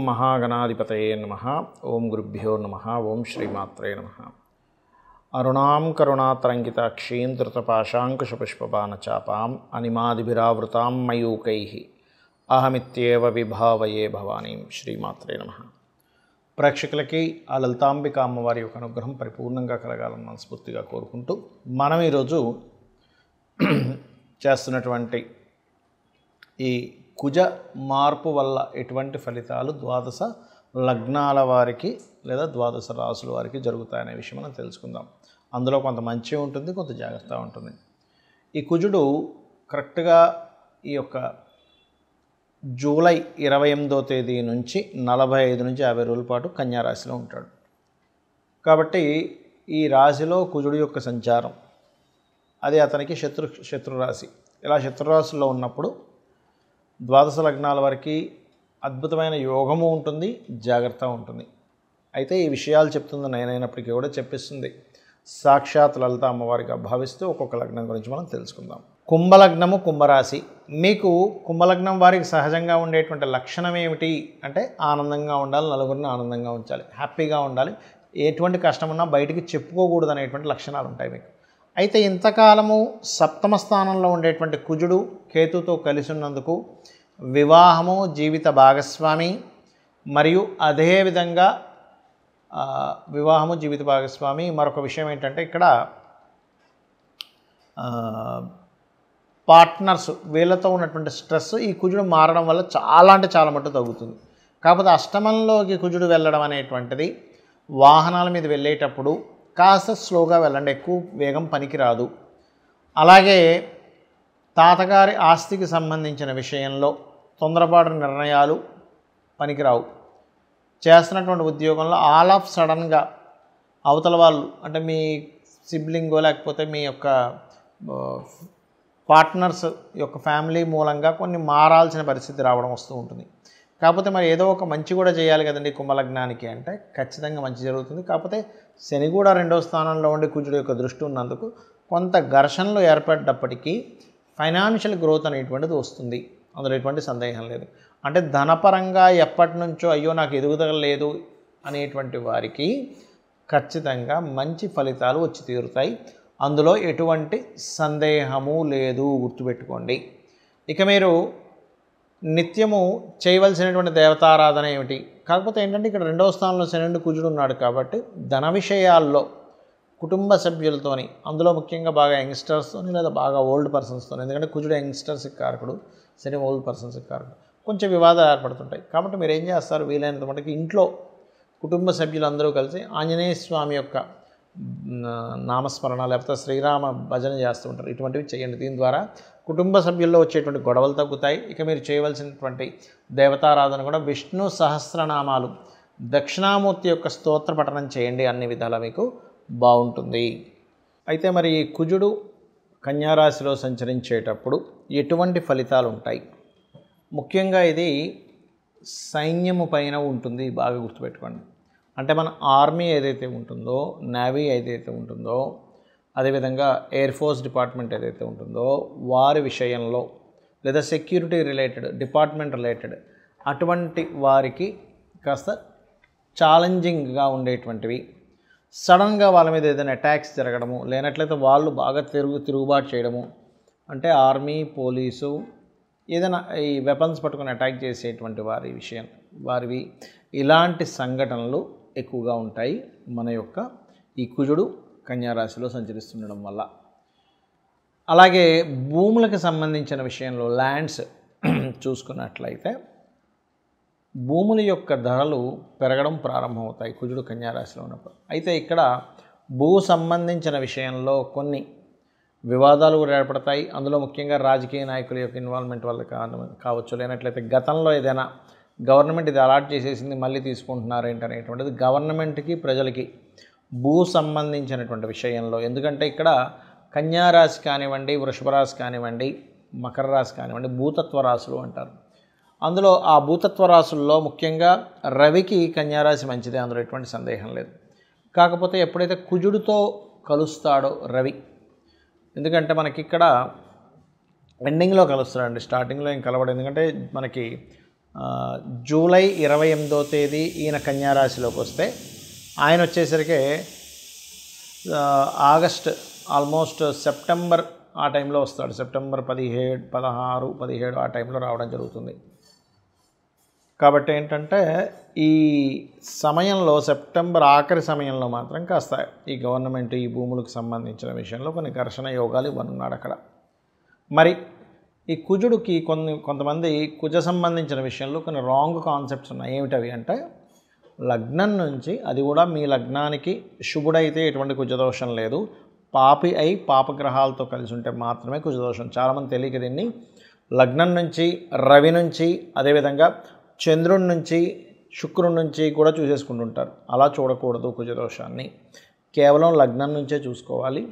మహాగణాధిపతయే నమః. ఓం గురుభ్యో నమః. ఓం శ్రీమాత్రే నమః. అరుణాం కరుణాతరంగితాక్షీం ధృతపాశాంకుశపుష్పబాణచాపాం అనిమాదిభిరావృతాం మయూకైః అహమిత్యేవ విభావయే భవానీం. శ్రీమాత్రే నమః. ప్రేక్షకులకి ఆ లలితాంబిక అమ్మవారి యొక్క అనుగ్రహం పరిపూర్ణంగా కలగాలని మనస్ఫూర్తిగా కోరుకుంటూ మనం ఈరోజు చేస్తున్నటువంటి ఈ కుజ మార్పు వల్ల ఎటువంటి ఫలితాలు ద్వాదశ లగ్నాల వారికి లేదా ద్వాదశ రాసుల వారికి జరుగుతాయనే విషయం మనం తెలుసుకుందాం. అందులో కొంత మంచి ఉంటుంది, కొంత జాగ్రత్త ఉంటుంది. ఈ కుజుడు కరెక్ట్గా ఈ యొక్క జూలై 28వ తేదీ నుంచి 45 నుంచి 50 రోజుల పాటు కన్యా రాశిలో ఉంటాడు. కాబట్టి ఈ రాశిలో కుజుడు యొక్క సంచారం అది అతనికి శత్రు రాశి. ఇలా శత్రురాశిలో ఉన్నప్పుడు ద్వాదశ లగ్నాల వారికి అద్భుతమైన యోగము ఉంటుంది, జాగ్రత్త ఉంటుంది. అయితే ఈ విషయాలు చెప్తుంది నేనైనప్పటికీ కూడా చెప్పిస్తుంది సాక్షాత్ లలిత అమ్మవారిగా భావిస్తూ ఒక్కొక్క లగ్నం గురించి మనం తెలుసుకుందాం. కుంభలగ్నము, కుంభరాశి. మీకు కుంభలగ్నం వారికి సహజంగా ఉండేటువంటి లక్షణం ఏమిటి అంటే ఆనందంగా ఉండాలి, నలుగురిని ఆనందంగా ఉంచాలి, హ్యాపీగా ఉండాలి, ఎటువంటి కష్టం ఉన్నా బయటికి చెప్పుకోకూడదు అనేటువంటి లక్షణాలు ఉంటాయి మీకు. అయితే ఇంతకాలము సప్తమ స్థానంలో ఉండేటువంటి కుజుడు కేతుతో కలిసి ఉన్నందుకు వివాహము, జీవిత భాగస్వామి మరియు అదేవిధంగా వివాహము, జీవిత భాగస్వామి. మరొక విషయం ఏంటంటే ఇక్కడ పార్ట్నర్స్ వీళ్ళతో ఉన్నటువంటి స్ట్రెస్ ఈ కుజుడు మారడం వల్ల చాలా అంటే చాలా మట్టు తగ్గుతుంది. కాకపోతే అష్టమంలోకి కుజుడు వెళ్ళడం అనేటువంటిది వాహనాల మీద వెళ్ళేటప్పుడు కాస్త స్లోగా వెళ్ళండి, ఎక్కువ వేగం పనికిరాదు. అలాగే తాతగారి ఆస్తికి సంబంధించిన విషయంలో తొందరపాటు నిర్ణయాలు పనికిరావు. చేస్తున్నటువంటి ఉద్యోగంలో ఆల్ ఆఫ్ సడన్గా అవతల వాళ్ళు అంటే మీ సిబ్లింగో లేకపోతే మీ యొక్క పార్ట్నర్స్ యొక్క ఫ్యామిలీ మూలంగా కొన్ని మారాల్సిన పరిస్థితి రావడం వస్తూ ఉంటుంది. కాకపోతే మరి ఏదో ఒక మంచి కూడా చేయాలి కదండి కుంభలగ్నానికి అంటే ఖచ్చితంగా మంచి జరుగుతుంది. కాకపోతే శని కూడా 2వ స్థానంలో ఉండి కుజుడు యొక్క దృష్టి ఉన్నందుకు కొంత ఘర్షణలు ఏర్పడ్డప్పటికీ ఫైనాన్షియల్ గ్రోత్ అనేటువంటిది వస్తుంది. అందులో ఎటువంటి సందేహం లేదు. అంటే ధనపరంగా ఎప్పటి నుంచో అయ్యో నాకు ఎదుగుదల లేదు అనేటువంటి వారికి ఖచ్చితంగా మంచి ఫలితాలు వచ్చి తీరుతాయి. అందులో ఎటువంటి సందేహము లేదు, గుర్తుపెట్టుకోండి. ఇక మీరు నిత్యము చేయవలసినటువంటి దేవతారాధన ఏమిటి? కాకపోతే ఏంటంటే ఇక్కడ 2వ స్థానంలో శని కుజుడు ఉన్నాడు కాబట్టి ధన విషయాల్లో కుటుంబ సభ్యులతోని, అందులో ముఖ్యంగా బాగా యంగ్స్టర్స్తోని లేదా బాగా ఓల్డ్ పర్సన్స్తో, ఎందుకంటే కుజుడు యంగ్స్టర్స్కి కారకుడు, శని ఓల్డ్ పర్సన్స్కి కారకుడు, కొంచెం వివాదాలు ఏర్పడుతుంటాయి. కాబట్టి మీరు ఏం చేస్తారు, వీలైనంత మటుకు ఇంట్లో కుటుంబ సభ్యులందరూ కలిసి ఆంజనేయ స్వామి యొక్క నామస్మరణ లేకపోతే శ్రీరామ భజన చేస్తూ ఉంటారు. ఇటువంటివి చేయండి. దీని ద్వారా కుటుంబ సభ్యుల్లో వచ్చేటువంటి గొడవలు తగ్గుతాయి. ఇక మీరు చేయవలసినటువంటి దేవతారాధన కూడా విష్ణు సహస్రనామాలు, దక్షిణామూర్తి యొక్క స్తోత్ర పఠనం చేయండి. అన్ని విధాలా మీకు బాగుంటుంది. అయితే మరి ఈ కుజుడు కన్యారాశిలో సంచరించేటప్పుడు ఎటువంటి ఫలితాలు ఉంటాయి? ముఖ్యంగా ఇది సైన్యము పైన ఉంటుంది, బాగా గుర్తుపెట్టుకోండి. అంటే మన ఆర్మీ ఏదైతే ఉంటుందో, నేవీ ఏదైతే ఉంటుందో, అదేవిధంగా ఎయిర్ ఫోర్స్ డిపార్ట్మెంట్ ఏదైతే ఉంటుందో వారి విషయంలో లేదా సెక్యూరిటీ రిలేటెడ్ డిపార్ట్మెంట్ రిలేటెడ్ అటువంటి వారికి కాస్త ఛాలెంజింగ్గా ఉండేటువంటివి, సడన్గా వాళ్ళ మీద ఏదైనా అటాక్స్ జరగడము, లేనట్లయితే వాళ్ళు బాగా తిరుగుబాటు చేయడము, అంటే ఆర్మీ, పోలీసు ఏదైనా ఈ వెపన్స్ పట్టుకొని అటాక్ చేసేటువంటి వారివి ఇలాంటి సంఘటనలు ఎక్కువగా ఉంటాయి మన యొక్క ఈ కుజుడు కన్యారాశిలో సంచరిస్తుండడం వల్ల. అలాగే భూములకు సంబంధించిన విషయంలో ల్యాండ్స్ చూసుకున్నట్లయితే భూముల యొక్క ధరలు పెరగడం ప్రారంభమవుతాయి కుజుడు కన్యారాశిలో ఉన్నప్పుడు. అయితే ఇక్కడ భూ సంబంధించిన విషయంలో కొన్ని వివాదాలు కూడా ఏర్పడతాయి. అందులో ముఖ్యంగా రాజకీయ నాయకుల యొక్క ఇన్వాల్వ్మెంట్ వల్ల కావచ్చు, లేనట్లయితే గతంలో ఏదైనా గవర్నమెంట్ ఇది అలాట్ చేసేసింది మళ్ళీ తీసుకుంటున్నారు ఏంటనేటువంటిది గవర్నమెంట్కి ప్రజలకి భూ సంబంధించినటువంటి విషయంలో. ఎందుకంటే ఇక్కడ కన్యారాశి కానివ్వండి, వృషభ రాశి కానివ్వండి, మకర రాశి కానివ్వండి భూతత్వ రాశులు అంటారు. అందులో ఆ భూతత్వ రాశుల్లో ముఖ్యంగా రవికి కన్యారాశి మంచిదే, అందులో ఎటువంటి సందేహం లేదు. కాకపోతే ఎప్పుడైతే కుజుడితో కలుస్తాడో రవి, ఎందుకంటే మనకి ఇక్కడ ఎండింగ్లో కలుస్తాడండి, స్టార్టింగ్లో ఏం కలవడు. ఎందుకంటే మనకి జూలై 28వ తేదీ ఈయన కన్యారాశిలోకి వస్తే ఆయన వచ్చేసరికి ఆగస్ట్ ఆల్మోస్ట్ సెప్టెంబర్ ఆ టైంలో వస్తాడు. సెప్టెంబర్ 17, 16, 17 ఆ టైంలో రావడం జరుగుతుంది. కాబట్టి ఏంటంటే ఈ సమయంలో సెప్టెంబర్ ఆఖరి సమయంలో మాత్రం కాస్త ఈ గవర్నమెంట్ ఈ భూములకు సంబంధించిన విషయంలో కొన్ని ఘర్షణ యోగాలు ఇవ్వనున్నాడు అక్కడ. మరి ఈ కుజుడికి కొంతమంది కుజ సంబంధించిన విషయంలో కొన్ని రాంగ్ కాన్సెప్ట్స్ ఉన్నాయి. ఏమిటవి అంటే లగ్నం నుంచి, అది కూడా మీ లగ్నానికి శుభుడైతే ఎటువంటి కుజదోషం లేదు, పాపి అయి పాపగ్రహాలతో కలిసి ఉంటే మాత్రమే కుజదోషం. చాలామంది తెలియక దీన్ని లగ్నం నుంచి, రవి నుంచి, అదేవిధంగా చంద్రుడి నుంచి, శుక్రుడి నుంచి కూడా చూసేసుకుంటుంటారు. అలా చూడకూడదు కుజదోషాన్ని. కేవలం లగ్నం నుంచే చూసుకోవాలి.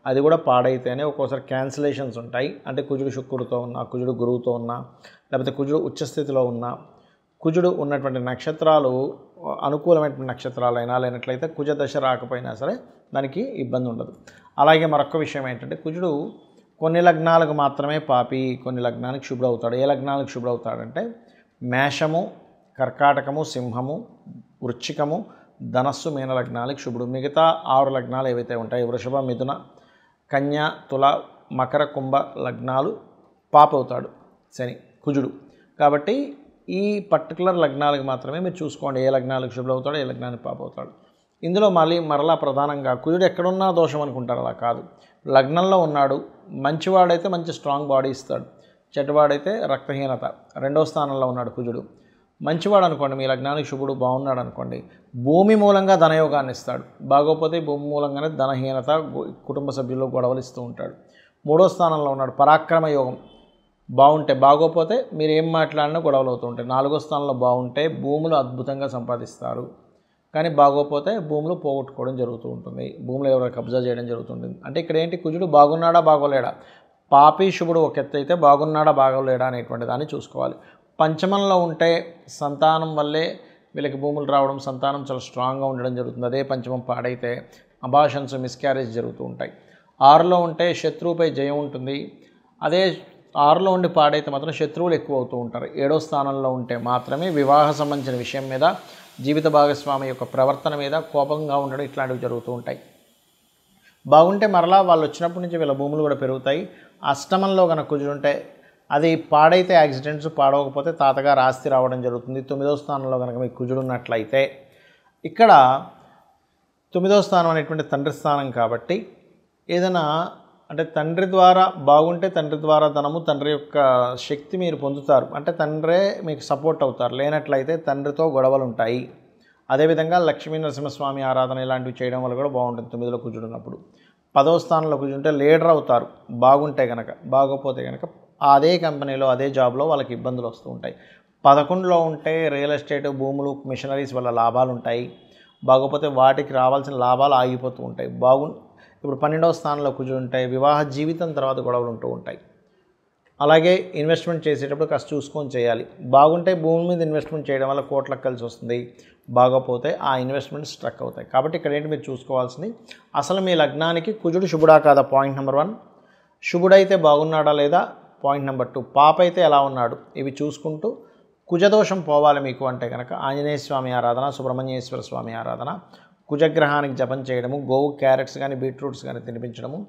అది కూడా పాడైతేనే ఒక్కోసారి క్యాన్సిలేషన్స్ ఉంటాయి. అంటే కుజుడు శుక్రుడితో ఉన్నా, కుజుడు గురువుతో ఉన్నా, లేకపోతే కుజుడు ఉచ్చస్థితిలో ఉన్నా, కుజుడు ఉన్నటువంటి నక్షత్రాలు అనుకూలమైనటువంటి నక్షత్రాలైనా లేనట్లయితే కుజ దశ రాకపోయినా సరే దానికి ఇబ్బంది ఉండదు. అలాగే మరొక విషయం ఏంటంటే కుజుడు కొన్ని లగ్నాలకు మాత్రమే పాపి, కొన్ని లగ్నానికి శుభ్రవుతాడు. ఏ లగ్నాలకు శుభ్రవుతాడంటే మేషము, కర్కాటకము, సింహము, వృశ్చికము, ధనస్సు, మీన లగ్నాలకు శుభుడు. మిగతా 6 లగ్నాలు ఏవైతే ఉంటాయి వృషభ, మిథున, కన్య, తుల, మకర, కుంభ లగ్నాలు పాపవుతాడు శని కుజుడు. కాబట్టి ఈ పర్టికులర్ లగ్నాలకు మాత్రమే మీరు చూసుకోండి ఏ లగ్నాలకు శుభ్రవుతాడో ఏ లగ్నానికి పాపవుతాడు. ఇందులో మరలా ప్రధానంగా కుజుడు ఎక్కడున్నా దోషం అనుకుంటారు. అలా కాదు. లగ్నంలో ఉన్నాడు, మంచివాడైతే మంచి స్ట్రాంగ్ బాడీ ఇస్తాడు, చెడ్డవాడైతే రక్తహీనత. 2వ స్థానంలో ఉన్నాడు కుజుడు. మంచివాడు అనుకోండి, మీ లగ్నానికి శుభుడు బాగున్నాడు అనుకోండి, భూమి మూలంగా ధనయోగాన్ని ఇస్తాడు. బాగోపోతే భూమి మూలంగానే ధనహీనత, కుటుంబ సభ్యుల్లో గొడవలు ఇస్తూ ఉంటాడు. 3వ స్థానంలో ఉన్నాడు, పరాక్రమ యోగం. బాగుంటే, బాగోపోతే మీరు ఏం మాట్లాడినా గొడవలు అవుతూ ఉంటాయి. 4వ స్థానంలో బాగుంటే భూములు అద్భుతంగా సంపాదిస్తారు, కానీ బాగోపోతే భూములు పోగొట్టుకోవడం జరుగుతూ ఉంటుంది, భూములు ఎవరైనా కబ్జా చేయడం జరుగుతుంటుంది. అంటే ఇక్కడ ఏంటి, కుజుడు బాగున్నాడా బాగోలేడా, పాపి శుభుడు ఒక ఎత్తు అయితే బాగున్నాడా బాగోలేడా అనేటువంటి దాన్ని చూసుకోవాలి. పంచమంలో ఉంటే సంతానం వల్లే వీళ్ళకి భూములు రావడం, సంతానం చాలా స్ట్రాంగ్గా ఉండడం జరుగుతుంది. అదే పంచమం పాడైతే అబార్షన్స్, మిస్క్యారేజ్ జరుగుతూ ఉంటాయి. 6లో ఉంటే శత్రువుపై జయం ఉంటుంది. అదే 6లో ఉండి పాడైతే మాత్రం శత్రువులు ఎక్కువ అవుతూ ఉంటారు. 7వ స్థానంలో ఉంటే మాత్రమే వివాహ సంబంధించిన విషయం మీద, జీవిత భాగస్వామి యొక్క ప్రవర్తన మీద కోపంగా ఉండడం, ఇట్లాంటివి జరుగుతూ ఉంటాయి. బాగుంటే మరలా వాళ్ళు వచ్చినప్పటి నుంచి వీళ్ళ భూములు కూడా పెరుగుతాయి. అష్టమంలో కనుక కుజుంటే అది పాడైతే యాక్సిడెంట్స్, పాడవకపోతే తాతగారు ఆస్తి రావడం జరుగుతుంది. 9వ స్థానంలో కనుక మీకు కుజుడు ఉన్నట్లయితే, ఇక్కడ 9వ స్థానం అనేటువంటి తండ్రి స్థానం కాబట్టి ఏదైనా అంటే తండ్రి ద్వారా బాగుంటే తండ్రి ద్వారా ధనము, తండ్రి యొక్క శక్తి మీరు పొందుతారు. అంటే తండ్రే మీకు సపోర్ట్ అవుతారు. లేనట్లయితే తండ్రితో గొడవలు ఉంటాయి. అదేవిధంగా లక్ష్మీ నరసింహస్వామి ఆరాధన ఇలాంటివి చేయడం వల్ల కూడా బాగుంటుంది 9లో కుజుడు ఉన్నప్పుడు. 10వ స్థానంలో కుజుంటే లీడర్ అవుతారు బాగుంటే కనుక. బాగోపోతే కనుక అదే కంపెనీలో, అదే జాబ్లో వాళ్ళకి ఇబ్బందులు వస్తూ ఉంటాయి. 11లో ఉంటే రియల్ ఎస్టేట్, భూములు, మిషనరీస్ వల్ల లాభాలు ఉంటాయి. బాగోపోతే వాటికి రావాల్సిన లాభాలు ఆగిపోతూ ఉంటాయి. ఇప్పుడు 12వ స్థానంలో కుజుడు ఉంటాయి, వివాహ జీవితం తర్వాత గొడవలు ఉంటూ ఉంటాయి. అలాగే ఇన్వెస్ట్మెంట్ చేసేటప్పుడు కాస్త చూసుకొని చేయాలి. బాగుంటే భూమి మీద ఇన్వెస్ట్మెంట్ చేయడం వల్ల కోట్లకు కలిసి వస్తుంది, బాగోపోతే ఆ ఇన్వెస్ట్మెంట్ స్ట్రక్ అవుతాయి. కాబట్టి ఇక్కడ ఏంటి మీరు చూసుకోవాల్సింది, అసలు మీ లగ్నానికి కుజుడు శుభుడా కాదా, పాయింట్ నెంబర్ 1. శుభుడైతే బాగున్నాడా లేదా, పాయింట్ నెంబర్ 2. పాప అయితే ఎలా ఉన్నాడు, ఇవి చూసుకుంటూ కుజదోషం పోవాలి మీకు అంటే కనుక ఆంజనేయ స్వామి ఆరాధన, సుబ్రహ్మణ్యేశ్వర స్వామి ఆరాధన, కుజగ్రహానికి జపం చేయడము, గోవు క్యారెట్స్ కానీ బీట్రూట్స్ కానీ తినిపించడము,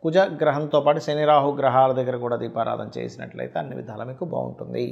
కుజగ్రహంతో పాటు శని రాహు గ్రహాల దగ్గర కూడా దీపారాధన చేసినట్లయితే అన్ని విధాలా మీకు బాగుంటుంది.